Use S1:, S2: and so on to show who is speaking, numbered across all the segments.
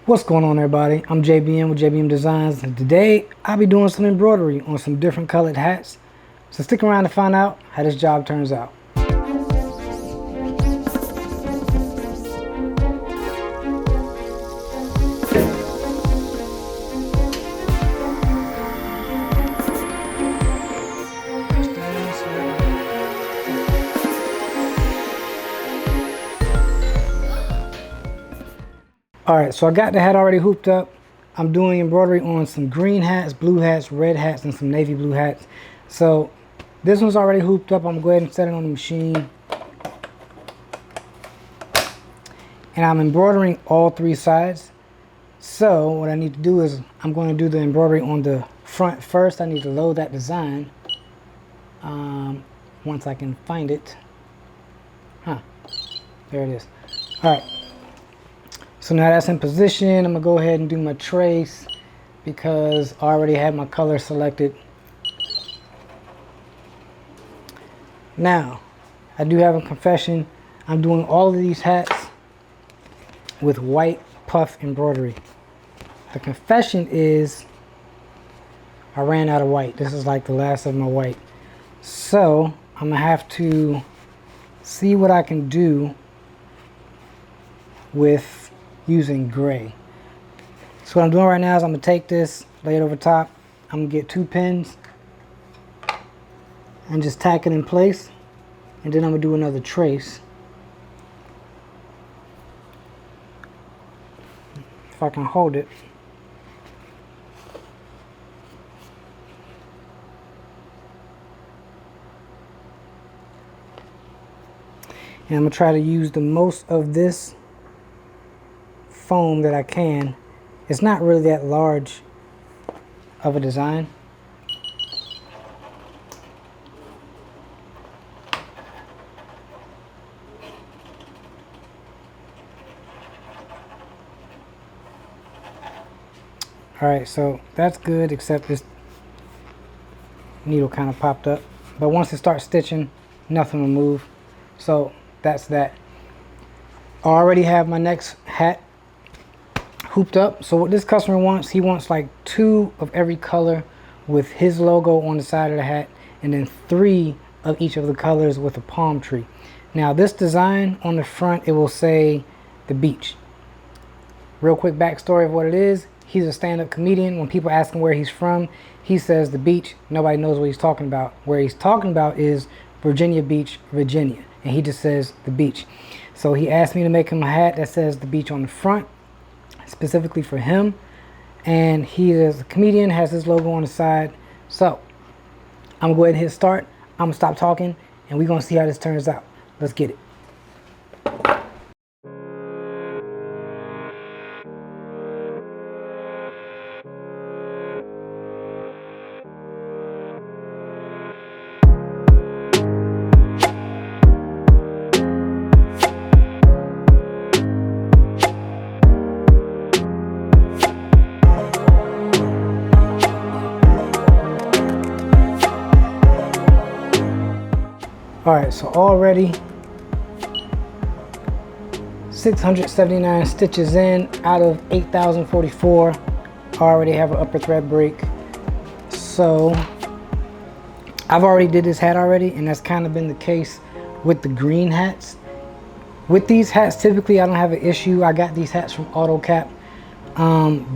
S1: What's going on, everybody? I'm JBM with JBM Designs, and today I'll be doing some embroidery on some different colored hats. So stick around to find out how this job turns out. Alright, so I got the hat already hooped up. I'm doing embroidery on some green hats, blue hats, red hats, and some navy blue hats. So this one's already hooped up. I'm going to go ahead and set it on the machine. And I'm embroidering all three sides. So what I need to do is I'm going to do the embroidery on the front first. I need to load that design once I can find it. There it is. Alright. So now that's in position. I'm going to go ahead and do my trace because I already have my color selected. Now, I do have a confession. I'm doing all of these hats with white puff embroidery. The confession is I ran out of white. This is like the last of my white. So I'm going to have to see what I can do with using gray. So what I'm doing right now is I'm going to take this, lay it over top. I'm going to get 2 pins and just tack it in place, and then I'm going to do another trace. If I can hold it. And I'm going to try to use the most of this foam that I can. It's not really that large of a design. Alright, so that's good, except this needle kind of popped up. But once it starts stitching, nothing will move. So that's that. I already have my next hat hooped up. So what this customer wants, he wants like 2 of every color with his logo on the side of the hat, and then 3 of each of the colors with a palm tree. Now this design on the front, it will say the beach. Real quick backstory of what it is. He's a stand-up comedian. When people ask him where he's from, he says the beach. Nobody knows what he's talking about. Where he's talking about is Virginia Beach, Virginia, and he just says the beach. So he asked me to make him a hat that says the beach on the front, specifically for him, and he is a comedian, has his logo on the side. So I'm gonna go ahead and hit start. I'm gonna stop talking and we're gonna see how this turns out. Let's get it. Alright, so already 679 stitches in out of 8,044. I already have an upper thread break. So I've already did this hat already, and that's kind of been the case with the green hats. With these hats, typically I don't have an issue. I got these hats from AutoCap.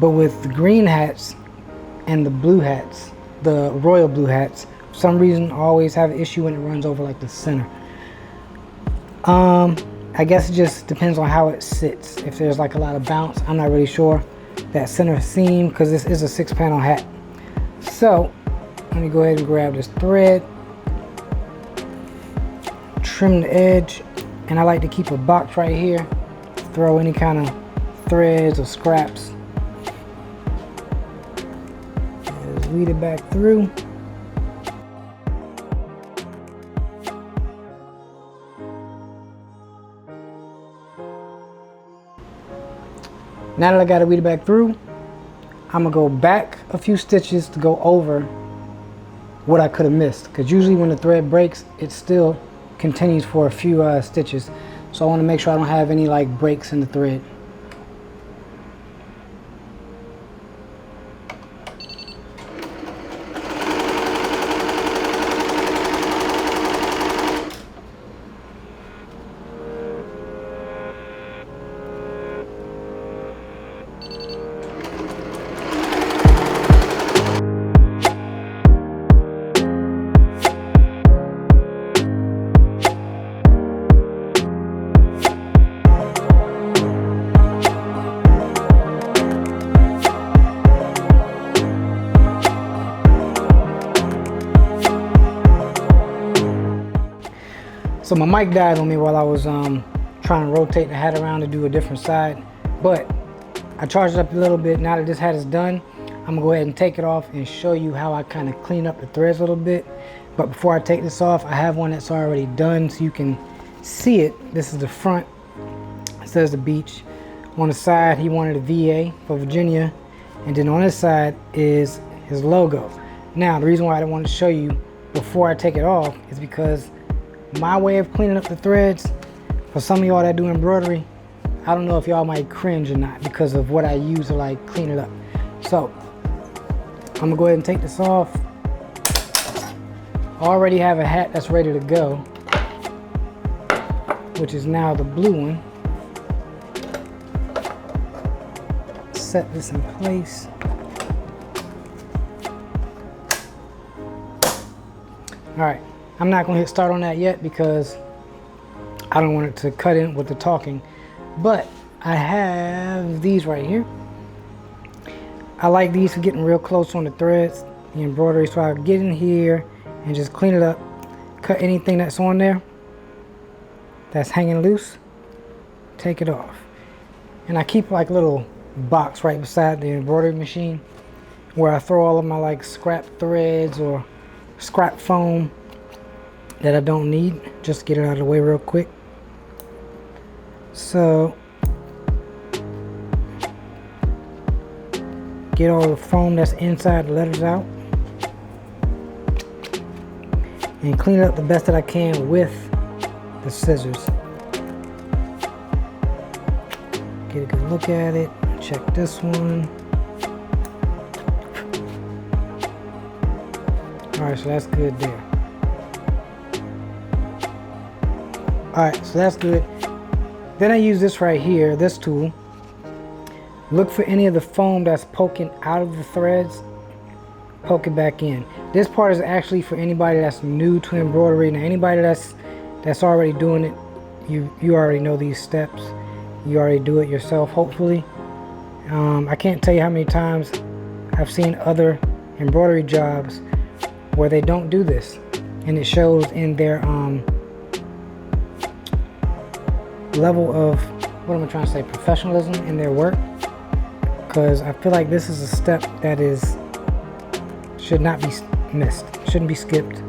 S1: But with the green hats and the blue hats, the royal blue hats, for some reason I always have an issue when it runs over like the center. I guess it just depends on how it sits. If there's like a lot of bounce, I'm not really sure. That center seam, because this is a 6-panel hat. So let me go ahead and grab this thread, trim the edge, and I like to keep a box right here, throw any kind of threads or scraps. Just weed it back through. Now that I got it weeded back through, I'm gonna go back a few stitches to go over what I could have missed, because usually when the thread breaks, it still continues for a few stitches. So I want to make sure I don't have any like breaks in the thread. So my mic died on me while I was trying to rotate the hat around to do a different side, but I charged it up a little bit. Now that this hat is done, I'm gonna go ahead and take it off and show you how I kind of clean up the threads a little bit. But before I take this off, I have one that's already done so you can see it. This is the front. It says the beach. On the side, he wanted a VA for Virginia, and then on this side is his logo. Now, the reason why I didn't want to show you before I take it off is because my way of cleaning up the threads, for some of y'all that do embroidery, I don't know if y'all might cringe or not because of what I use to like clean it up. So I'm gonna go ahead and take this off. I already have a hat that's ready to go, which is now the blue one. Set this in place. All right, I'm not gonna hit start on that yet because I don't want it to cut in with the talking, but I have these right here. I like these for getting real close on the threads, the embroidery, so I'll get in here and just clean it up, cut anything that's on there that's hanging loose, take it off. And I keep like a little box right beside the embroidery machine where I throw all of my like scrap threads or scrap foam that I don't need, just to get it out of the way real quick. So get all the foam that's inside the letters out and clean it up the best that I can with the scissors. Get a good look at it, check this one. Alright, so that's good there. Alright, so that's good. Then I use this right here, this tool. Look for any of the foam that's poking out of the threads, poke it back in. This part is actually for anybody that's new to embroidery. Now anybody that's already doing it, you already know these steps. You already do it yourself, hopefully. I can't tell you how many times I've seen other embroidery jobs where they don't do this, and it shows in their level of, what am I trying to say, professionalism in their work. Because I feel like this is a step that should not be missed, shouldn't be skipped.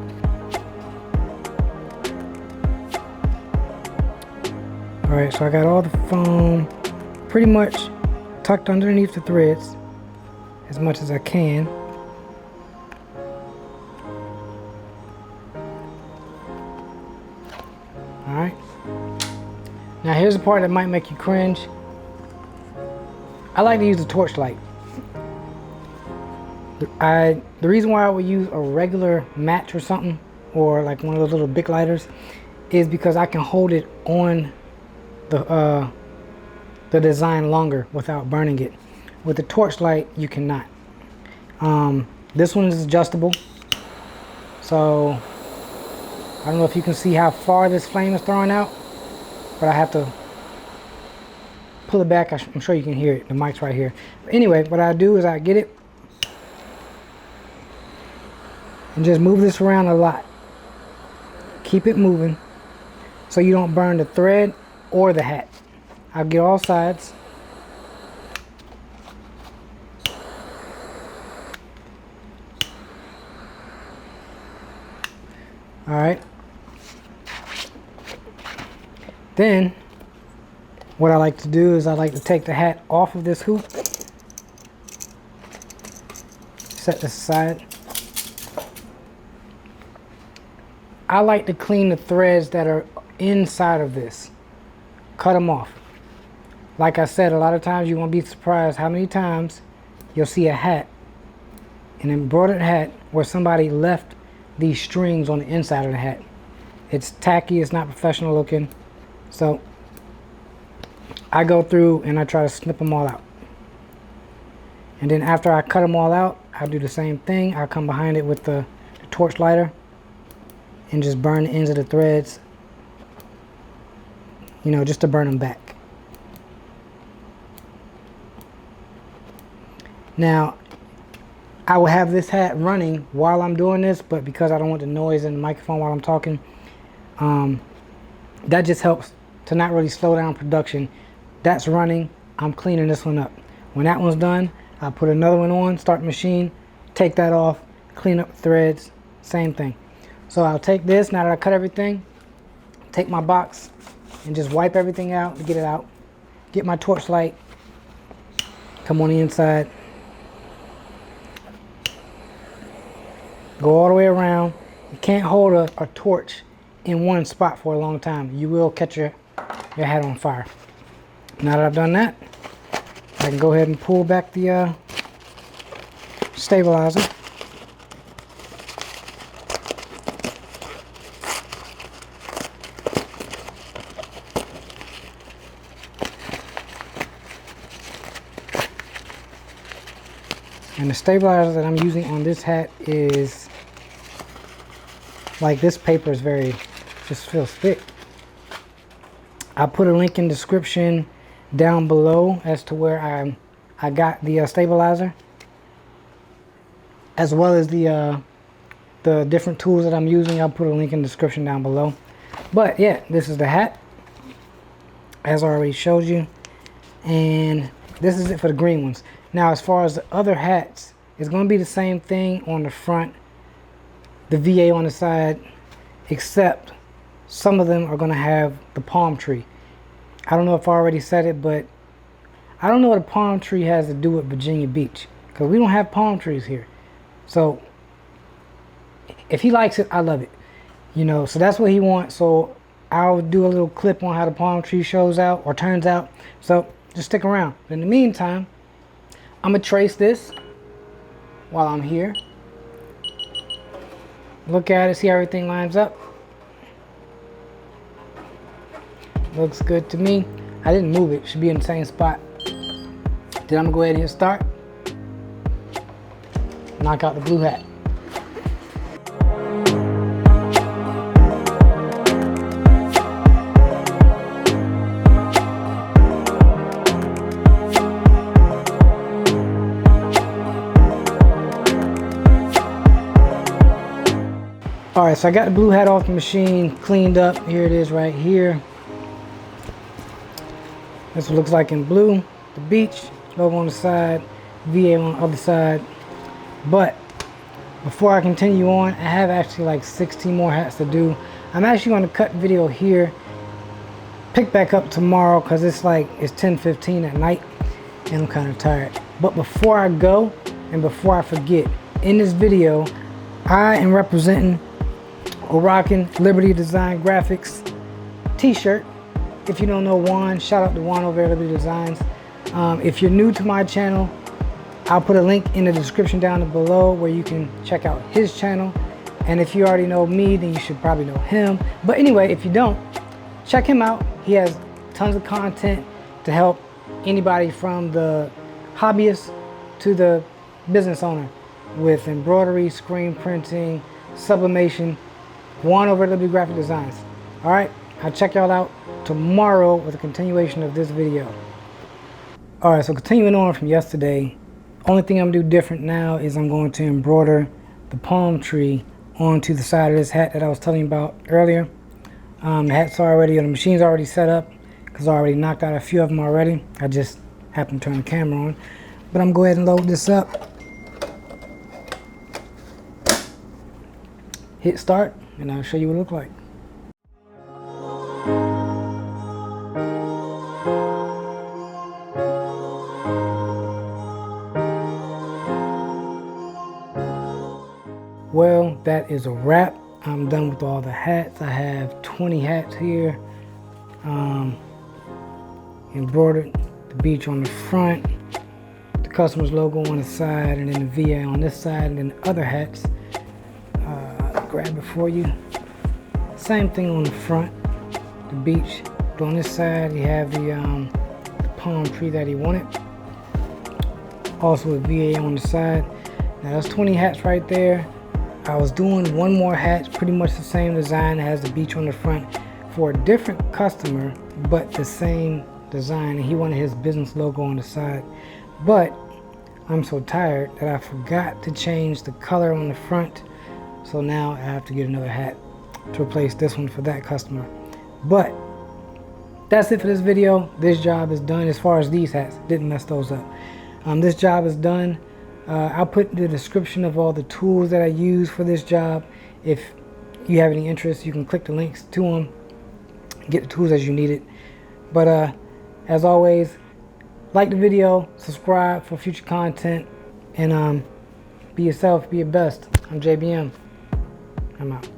S1: Alright, so I got all the foam pretty much tucked underneath the threads as much as I can. Alright. Now here's the part that might make you cringe. I like to use the torchlight. The reason why I would use a regular match or something, or like one of those little Bic lighters, is because I can hold it on the design longer without burning it. With the torchlight, you cannot. This one is adjustable, so I don't know if you can see how far this flame is throwing out, but I have to pull it back. I'm sure you can hear it. The mic's right here. But anyway, what I do is I get it and just move this around a lot. Keep it moving so you don't burn the thread or the hat. I'll get all sides. All right. Then what I like to do is I like to take the hat off of this hoop, set this aside. I like to clean the threads that are inside of this, cut them off. Like I said, a lot of times you won't be surprised how many times you'll see a hat, an embroidered hat, where somebody left these strings on the inside of the hat. It's tacky, it's not professional looking. So I go through and I try to snip them all out. And then after I cut them all out, I'll do the same thing. I'll come behind it with the torch lighter and just burn the ends of the threads, you know, just to burn them back. Now, I will have this hat running while I'm doing this, but because I don't want the noise in the microphone while I'm talking, That just helps to not really slow down production. That's running, I'm cleaning this one up. When that one's done, I put another one on, start the machine, take that off, clean up threads, same thing. So I'll take this, now that I cut everything, take my box and just wipe everything out to get it out. Get my torch light, come on the inside, go all the way around. You can't hold a torch in one spot for a long time. You will catch your hat on fire. Now that I've done that, I can go ahead and pull back the stabilizer. And the stabilizer that I'm using on this hat is like, this paper is just feels thick. I'll put a link in the description down below as to where I got the stabilizer, as well as the different tools that I'm using. I'll put a link in the description down below. But yeah, this is the hat, as I already showed you, and this is it for the green ones. Now, as far as the other hats, it's going to be the same thing on the front, the VA on the side, except some of them are going to have the palm tree. I don't know if I already said it, but I don't know what a palm tree has to do with Virginia Beach, because we don't have palm trees here. So if he likes it, I love it. You know, so that's what he wants. So I'll do a little clip on how the palm tree shows out or turns out. So just stick around. In the meantime, I'm going to trace this while I'm here. Look at it, see how everything lines up. Looks good to me. I didn't move it, should be in the same spot. Then I'm gonna go ahead and hit start. Knock out the blue hat. All right, so I got the blue hat off the machine, cleaned up. Here it is right here. This looks like in blue. The beach logo on the side, VA on the other side. But before I continue on, I have actually like 16 more hats to do. I'm actually going to cut video here, pick back up tomorrow, because it's 10:15 at night and I'm kind of tired. But before I go and before I forget, in this video I am representing or rocking Liberty Design Graphics t-shirt. If you don't know Juan, shout out to Juan over at Liberty Designs. If you're new to my channel, I'll put a link in the description down below where you can check out his channel. And if you already know me, then you should probably know him. But anyway, if you don't, check him out. He has tons of content to help anybody from the hobbyist to the business owner with embroidery, screen printing, sublimation. Juan over at Liberty Graphic Designs. All right, I'll check y'all out tomorrow with a continuation of this video. All right, so continuing on from yesterday, only thing I'm gonna do different now is I'm going to embroider the palm tree onto the side of this hat that I was telling you about earlier. The hat's already, the machine's already set up because I already knocked out a few of them already. I just happened to turn the camera on. But I'm gonna go ahead and load this up. Hit start, and I'll show you what it looks like. Well, that is a wrap. I'm done with all the hats. I have 20 hats here. Embroidered the beach on the front, the customer's logo on the side, and then the VA on this side, and then the other hats. Grab it for you. Same thing on the front, the beach. But on this side, you have the palm tree that he wanted. Also a VA on the side. Now that's 20 hats right there. I was doing one more hat, pretty much the same design. It has the beach on the front for a different customer, but the same design. And he wanted his business logo on the side. But I'm so tired that I forgot to change the color on the front. So now I have to get another hat to replace this one for that customer. But that's it for this video. This job is done as far as these hats. Didn't mess those up. This job is done. I'll put the description of all the tools that I use for this job. If you have any interest, you can click the links to them, get the tools as you need it. But as always, like the video, subscribe for future content, and be yourself, be your best. I'm JBM. I'm out.